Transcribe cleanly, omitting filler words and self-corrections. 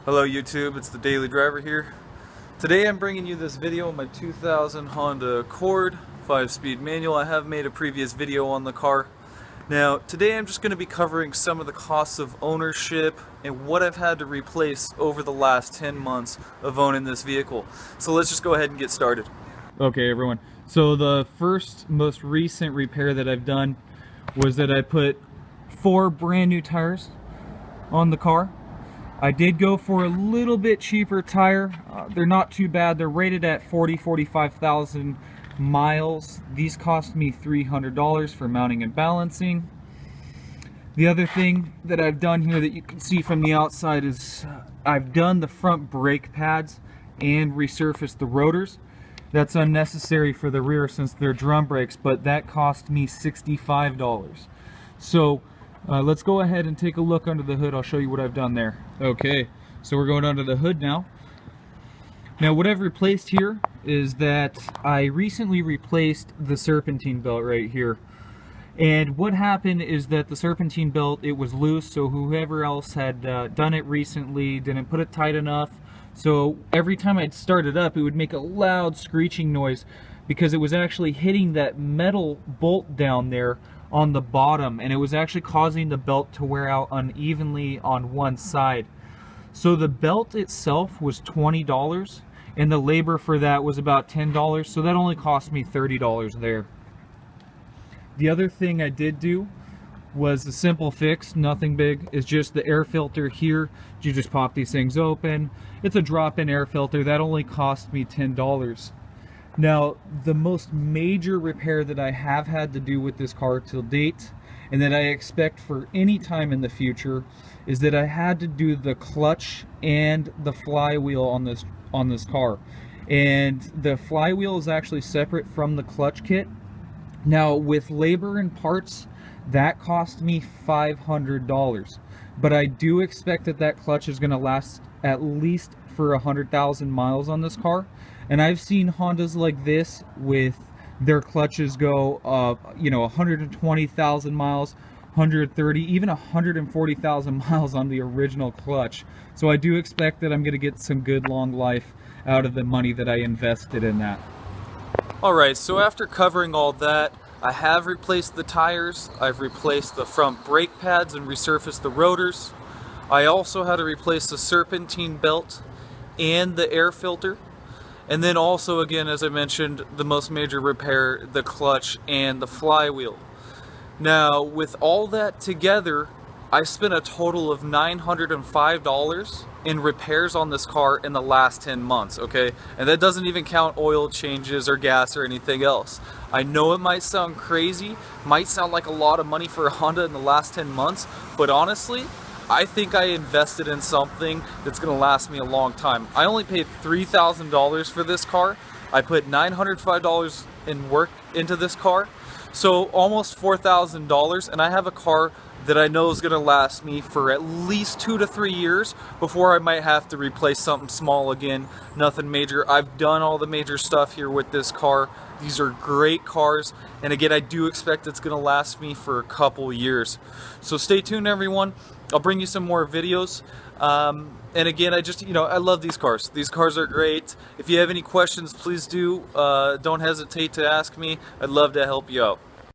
Hello YouTube, it's the Daily Driver here. Today I'm bringing you this video on my 2000 Honda Accord 5-speed manual. I have made a previous video on the car. Now today I'm just going to be covering some of the costs of ownership and what I've had to replace over the last 10 months of owning this vehicle. So let's just go ahead and get started. Okay everyone, so the first most recent repair that I've done was that I put 4 brand new tires on the car. I did go for a little bit cheaper tire. They're not too bad. They're rated at 45,000 miles. These cost me $300 for mounting and balancing. The other thing that I've done here that you can see from the outside is I've done the front brake pads and resurfaced the rotors. That's unnecessary for the rear since they're drum brakes, but that cost me $65. So let's go ahead and take a look under the hood. I'll show you what I've done there. Okay, so we're going under the hood now. Now what I've replaced here is that I recently replaced the Serpentine belt right here. And what happened is that the Serpentine belt, it was loose, so whoever else had done it recently didn't put it tight enough. So every time I'd start it up, it would make a loud screeching noise because it was actually hitting that metal bolt down there on the bottom, and it was actually causing the belt to wear out unevenly on one side. So the belt itself was $20 and the labor for that was about $10, so that only cost me $30 there. The other thing I did do was a simple fix, nothing big. It's just the air filter here. You just pop these things open. It's a drop-in air filter. That only cost me $10. Now, the most major repair that I have had to do with this car till date, and that I expect for any time in the future, is that I had to do the clutch and the flywheel on this car. And the flywheel is actually separate from the clutch kit. Now, with labor and parts, that cost me $500. But I do expect that that clutch is going to last at least for 100,000 miles on this car. And I've seen Hondas like this with their clutches go 120,000 miles, 130, even 140,000 miles on the original clutch. So I do expect that I'm going to get some good long life out of the money that I invested in that. Alright, so after covering all that, I have replaced the tires, I've replaced the front brake pads and resurfaced the rotors. I also had to replace the Serpentine belt and the air filter. And then also, again, as I mentioned, the most major repair, the clutch and the flywheel. Now, with all that together, I spent a total of $905 in repairs on this car in the last 10 months, okay? And that doesn't even count oil changes or gas or anything else. I know it might sound crazy, might sound like a lot of money for a Honda in the last 10 months, but honestly, I think I invested in something that's going to last me a long time. I only paid $3,000 for this car. I put $905 in work into this car, so almost $4,000, and I have a car that I know is going to last me for at least 2 to 3 years before I might have to replace something small again. Nothing major. I've done all the major stuff here with this car. These are great cars, and again, I do expect it's going to last me for a couple years. So stay tuned everyone. I'll bring you some more videos. And again, I love these cars. These cars are great. If you have any questions, please don't hesitate to ask me. I'd love to help you out.